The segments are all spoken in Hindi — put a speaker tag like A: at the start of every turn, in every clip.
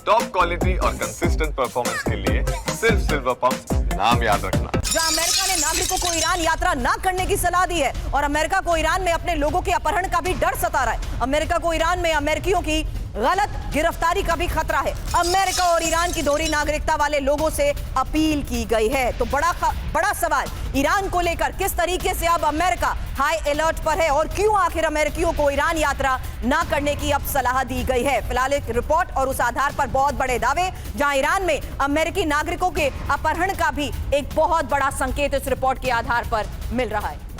A: टॉप क्वालिटी और कंसिस्टेंट परफॉर्मेंस के लिए सिर्फ सिल्वर पंप नाम याद रखना।
B: जहां अमेरिका ने नागरिकों को ईरान यात्रा न करने की सलाह दी है और अमेरिका को ईरान में अपने लोगों के अपहरण का भी डर सता रहा है। अमेरिका को ईरान में अमेरिकियों की गलत गिरफ्तारी का भी खतरा है। अमेरिका और ईरान की दोहरी नागरिकता वाले लोगों से अपील की गई है। तो बड़ा सवाल ईरान को लेकर, किस तरीके से अब अमेरिका हाई अलर्ट पर है और क्यों आखिर अमेरिकियों को ईरान यात्रा ना करने की अब सलाह दी गई है। फिलहाल एक रिपोर्ट और उस आधार पर बहुत बड़े दावे, जहां ईरान में अमेरिकी नागरिकों के अपहरण का भी एक बहुत बड़ा संकेत इस रिपोर्ट के आधार पर मिल रहा है।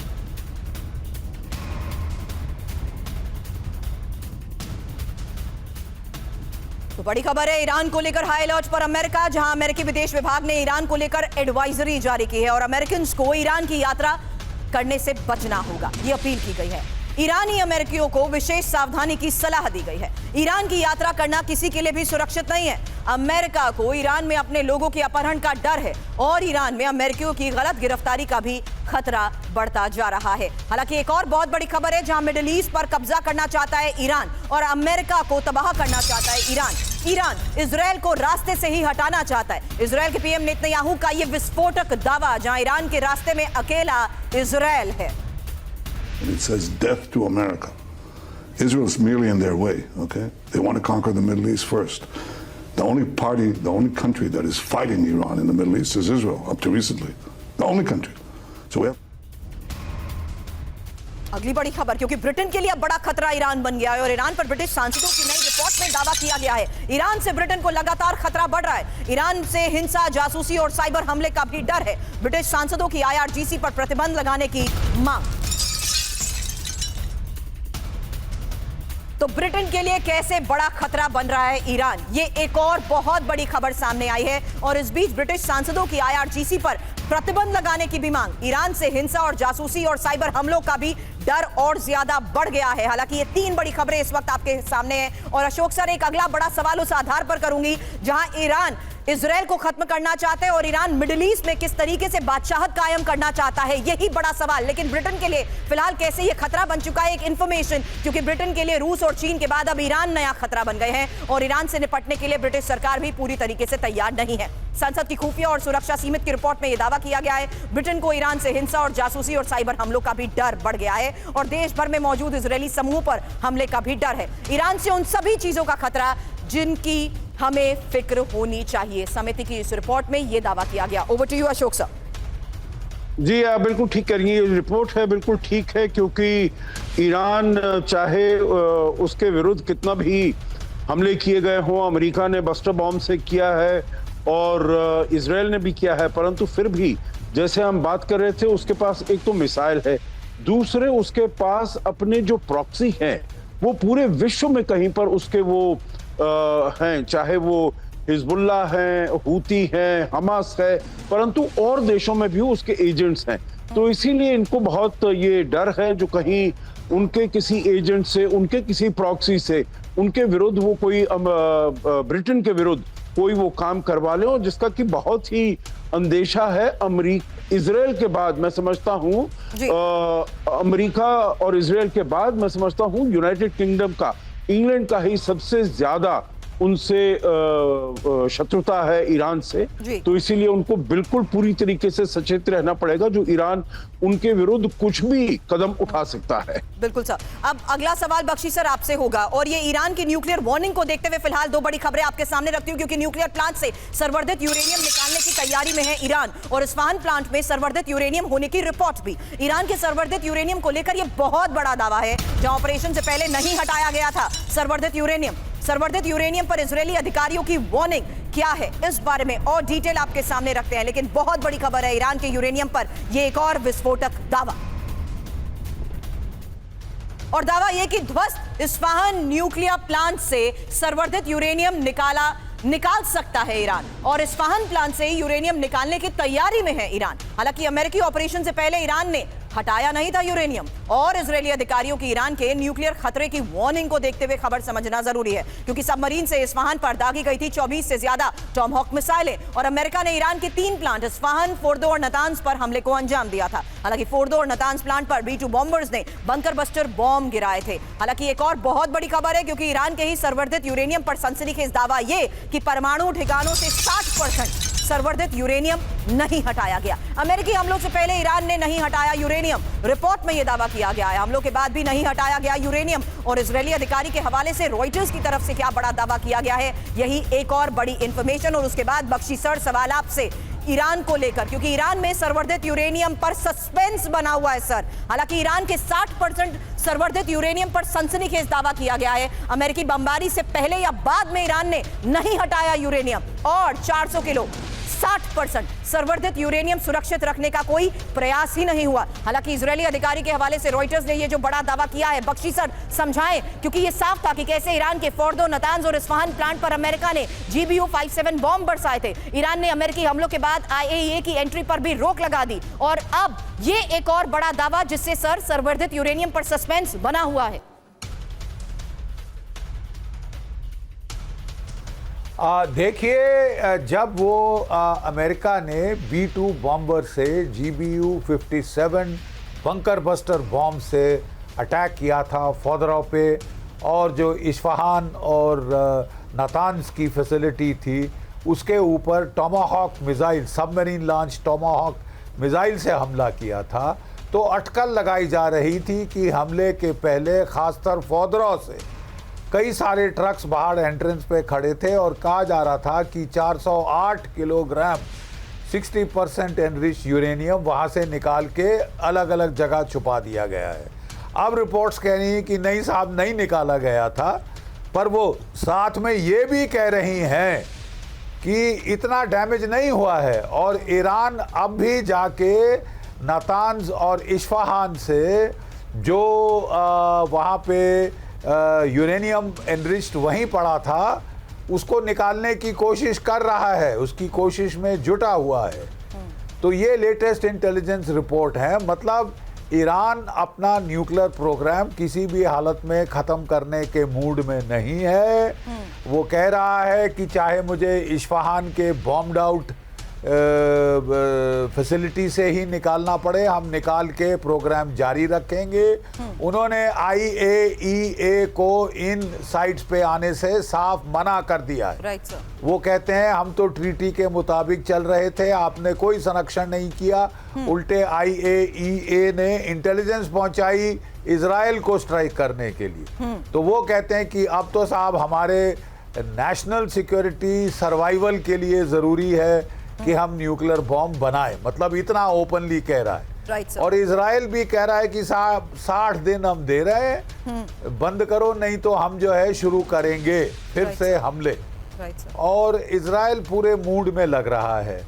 B: तो बड़ी खबर है ईरान को लेकर हाई अलर्ट पर अमेरिका, जहां अमेरिकी विदेश विभाग ने ईरान को लेकर एडवाइजरी जारी की है और अमेरिकन को ईरान की यात्रा करने से बचना होगा, ये अपील की गई है। ईरानी अमेरिकियों को विशेष सावधानी की सलाह दी गई है। ईरान की यात्रा करना किसी के लिए भी सुरक्षित नहीं है। अमेरिका को ईरान में अपने लोगों के अपहरण का डर है और ईरान में अमेरिकियों की गलत गिरफ्तारी का भी खतरा बढ़ता जा रहा है। हालांकि एक और बहुत बड़ी खबर है, जहां मिडिल ईस्ट पर कब्जा करना चाहता है ईरान और अमेरिका को तबाह करना चाहता है ईरान इजरायल को रास्ते से ही हटाना चाहता है। इजरायल के पीएम नेतन्याहू का यह विस्फोटक दावा, जहां ईरान के रास्ते में अकेला इजरायल है।
C: It says death to America. Israel's merely in their way, okay? They want to conquer the Middle East first. The only country that is fighting Iran in the Middle East is Israel, up to recently. The only country. So we have...
B: अगली बड़ी खबर, क्योंकि ब्रिटेन के लिए अब बड़ा खतरा ईरान बन गया है और ईरान पर ब्रिटिश सांसदों की नई रिपोर्ट में दावा किया गया है। ईरान से ब्रिटेन को लगातार खतरा बढ़ रहा है। ईरान से हिंसा, जासूसी और साइबर हमले का भी डर है। ब्रिटिश सांसदों की IRGC पर प्रतिबंध लगाने की मांग। तो ब्रिटेन के लिए कैसे बड़ा खतरा बन रहा है ईरान, ये एक और बहुत बड़ी खबर सामने आई है। और इस बीच ब्रिटिश सांसदों की IRGC पर प्रतिबंध लगाने की भी मांग। ईरान से हिंसा और जासूसी और साइबर हमलों का भी डर और ज्यादा बढ़ गया है। हालांकि ये तीन बड़ी खबरें इस वक्त आपके सामने हैं और अशोक सर, एक अगला बड़ा सवाल उस आधार पर करूंगी, जहां ईरान इजरायल को खत्म करना चाहता है और ईरान मिडिल ईस्ट में किस तरीके से बादशाहत कायम करना चाहता है, यही बड़ा सवाल। लेकिन ब्रिटेन के लिए फिलहाल कैसे यह खतरा बन चुका है, एक इंफॉर्मेशन, क्योंकि ब्रिटेन के लिए रूस और चीन के बाद अब ईरान नया खतरा बन गए हैं और ईरान से निपटने के लिए ब्रिटिश सरकार भी पूरी तरीके से तैयार नहीं है। संसद की खुफिया और सुरक्षा सीमित की रिपोर्ट में यह दावा किया गया है, ब्रिटेन को ईरान से हिंसा और जासूसी और साइबर हमलों का भी डर बढ़ गया है और देश भर में मौजूद इजरायली समूह पर हमले का भी डर है। ईरान से उन सभी चीजों का खतरा जिनकी हमें फिक्र होनी चाहिए। समिति की इस रिपोर्ट में यह दावा किया गया। Over to you Ashok sir.
D: जी, आप बिल्कुल ठीक करेंगे, ये रिपोर्ट है बिल्कुल ठीक है, क्योंकि ईरान चाहे उसके विरुद्ध कितना भी हमले किए गए हों, अमेरिका ने बस्टर बॉम्ब से किया है और इजराइल ने भी किया है, परंतु फिर भी जैसे हम बात कर रहे थे, उसके पास एक तो मिसाइल है, दूसरे उसके पास अपने जो प्रॉक्सी हैं वो पूरे विश्व में कहीं पर उसके वो हैं, चाहे वो हिजबुल्ला हैं, हूती हैं, हमास है, परंतु और देशों में भी उसके एजेंट्स हैं। तो इसीलिए इनको बहुत ये डर है जो कहीं उनके किसी एजेंट से, उनके किसी प्रॉक्सी से उनके विरुद्ध वो कोई ब्रिटेन के विरुद्ध कोई वो काम करवा ले, और जिसका कि बहुत ही अंदेशा है। इजराइल के बाद मैं समझता हूँ, अमेरिका और इजराइल के बाद मैं समझता हूँ यूनाइटेड किंगडम का, इंग्लैंड का ही सबसे ज्यादा उनसे शत्रुता है ईरान से। तो इसीलिए उनको बिल्कुल पूरी तरीके से सचेत रहना पड़ेगा जो ईरान उनके विरुद्ध कुछ भी कदम उठा सकता है।
B: बिल्कुल सर। अब अगला सवाल बख्शी सर आपसे होगा, और ये ईरान की न्यूक्लियर वार्निंग को देखते हुए फिलहाल दो बड़ी खबरें आपके सामने रखती हूँ, क्योंकि न्यूक्लियर प्लांट से संवर्धित यूरेनियम निकालने की तैयारी में है ईरान और इस्फहान प्लांट में संवर्धित यूरेनियम होने की रिपोर्ट भी। ईरान के संवर्धित यूरेनियम को लेकर यह बहुत बड़ा दावा है, जहां ऑपरेशन से पहले नहीं हटाया गया था संवर्धित यूरेनियम पर इजरायली अधिकारियों की वार्निंग क्या है, इस बारे में और डिटेल आपके सामने रखते हैं। लेकिन बहुत बड़ी खबर है ईरान के यूरेनियम पर यह एक और विस्फोटक दावा, और दावा यह कि ध्वस्त इस्फहान न्यूक्लियर प्लांट से संवर्धित यूरेनियम निकाल सकता है ईरान, और इस्फहान प्लांट से यूरेनियम निकालने की तैयारी में है ईरान। हालांकि अमेरिकी ऑपरेशन से पहले ईरान ने हटाया नहीं था यूरेनियम। और इजरायली अधिकारियों की ईरान के न्यूक्लियर खतरे की वार्निंग को देखते हुए खबर समझना जरूरी है, क्योंकि सबमरीन से इस्फहान पर दागी गई थी 24 से ज्यादा टॉमहॉक मिसाइलें और अमेरिका ने ईरान के 3 प्लांट इस्फहान, फोर्दो और नतांज पर हमले को अंजाम दिया था। हालांकि फोर्दो और नतांज प्लांट पर B-2 बॉम्बर्स ने बंकर बस्टर बॉम्ब गिराए थे। हालांकि एक और बहुत बड़ी खबर है, क्योंकि ईरान के ही संवर्धित यूरेनियम पर सनसनीखेज दावा यह कि परमाणु ठिकानों से 60% संवर्धित यूरेनियम नहीं हटाया गया। अमेरिकी हमलों से पहले ईरान ने नहीं हटाया यूरेनियम, रिपोर्ट में यह दावा किया गया है। हमलों के बाद भी नहीं हटाया गया यूरेनियम। और इजरायली अधिकारी के हवाले से रॉयटर्स की तरफ से क्या बड़ा दावा किया गया है, यही एक और बड़ी इंफॉर्मेशन। और उसके बाद बख्शी सर, सवाल आपसे ईरान को लेकर, क्योंकि ईरान में संवर्धित यूरेनियम पर सस्पेंस बना हुआ है सर। हालांकि ईरान के 60% संवर्धित यूरेनियम पर सनसनीखेज दावा किया गया है। अमेरिकी बमबारी से पहले या बाद में ईरान ने नहीं हटाया यूरेनियम, और 400 किलो 60% संवर्धित यूरेनियम सुरक्षित रखने का कोई प्रयास ही नहीं हुआ। हालांकि इजरायली अधिकारी के हवाले से रॉयटर्स ने यह जो बड़ा दावा किया है, बख्शी सर समझाएं, क्योंकि यह साफ था कि कैसे ईरान के फोर्दो, नतांज और इस्फहान प्लांट पर अमेरिका ने GBU-57 बॉम्ब बरसाए थे। ईरान ने अमेरिकी हमलों के बाद IAEA की एंट्री पर भी रोक लगा दी। और अब ये एक और बड़ा दावा, जिससे सर संवर्धित यूरेनियम पर सस्पेंस बना हुआ है।
E: देखिए, जब वो अमेरिका ने B-2 बॉम्बर से GBU-57 बंकर बस्टर बॉम्ब से अटैक किया था फोर्दो पे, और जो इस्फहान और नातान्ज की फैसिलिटी थी उसके ऊपर Tomahawk missile, submarine launch Tomahawk missile से हमला किया था, तो अटकल लगाई जा रही थी कि हमले के पहले खासतर फोर्दो से कई सारे ट्रक्स बाहर एंट्रेंस पे खड़े थे और कहा जा रहा था कि 408 किलोग्राम 60% एनरिच यूरेनियम वहाँ से निकाल के अलग अलग जगह छुपा दिया गया है। अब रिपोर्ट्स कह रही हैं कि नहीं साहब, नहीं निकाला गया था, पर वो साथ में ये भी कह रही हैं कि इतना डैमेज नहीं हुआ है। और ईरान अब भी जाके नातान्ज और इस्फहान से जो वहाँ पे यूरेनियम एनरिच्ड वहीं पड़ा था, उसको निकालने की कोशिश कर रहा है, उसकी कोशिश में जुटा हुआ है। तो ये लेटेस्ट इंटेलिजेंस रिपोर्ट है। मतलब ईरान अपना न्यूक्लियर प्रोग्राम किसी भी हालत में ख़त्म करने के मूड में नहीं है। वो कह रहा है कि चाहे मुझे इस्फहान के बॉम्ब्ड आउट फैसिलिटी से ही निकालना पड़े, हम निकाल के प्रोग्राम जारी रखेंगे। उन्होंने IAEA को इन साइट्स पे आने से साफ मना कर दिया है।
B: Right sir.
E: वो कहते हैं हम तो ट्रीटी के मुताबिक चल रहे थे, आपने कोई संरक्षण नहीं किया। उल्टे IAEA ने इंटेलिजेंस पहुंचाई इजराइल को स्ट्राइक करने के लिए। तो वो कहते हैं कि अब तो साहब हमारे नेशनल सिक्योरिटी सर्वाइवल के लिए ज़रूरी है कि हम न्यूक्लियर बॉम्ब बनाएं। मतलब इतना ओपनली कह रहा है।
B: Right,
E: और इजराइल भी कह रहा है कि 60 दिन हम दे रहे हैं, बंद करो नहीं तो हम जो है शुरू करेंगे फिर से हमले। और इजराइल पूरे मूड में लग रहा है।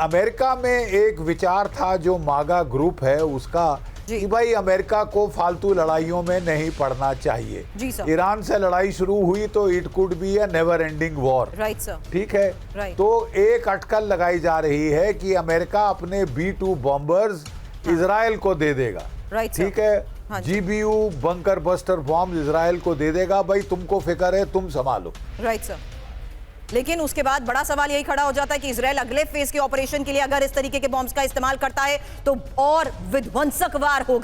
E: अमेरिका में एक विचार था जो मागा ग्रुप है उसका, कि भाई अमेरिका को फालतू लड़ाइयों में नहीं पड़ना चाहिए। ईरान से लड़ाई शुरू हुई तो it could be a never ending war.
B: Right sir.
E: ठीक है। तो एक अटकल लगाई जा रही है कि अमेरिका अपने B-2 बॉम्बर्स इजराइल को दे देगा। ठीक है। GBU bunker buster bomb Israel को दे देगा, भाई तुमको फिक्र है, तुम संभालो।
B: Right sir. लेकिन उसके बाद बड़ा सवाल यही खड़ा हो जाता है कि इजराइल अगले फेज के ऑपरेशन के लिए अगर इस तरीके के बॉम्ब्स का इस्तेमाल करता है तो और विध्वंसक वार होगा।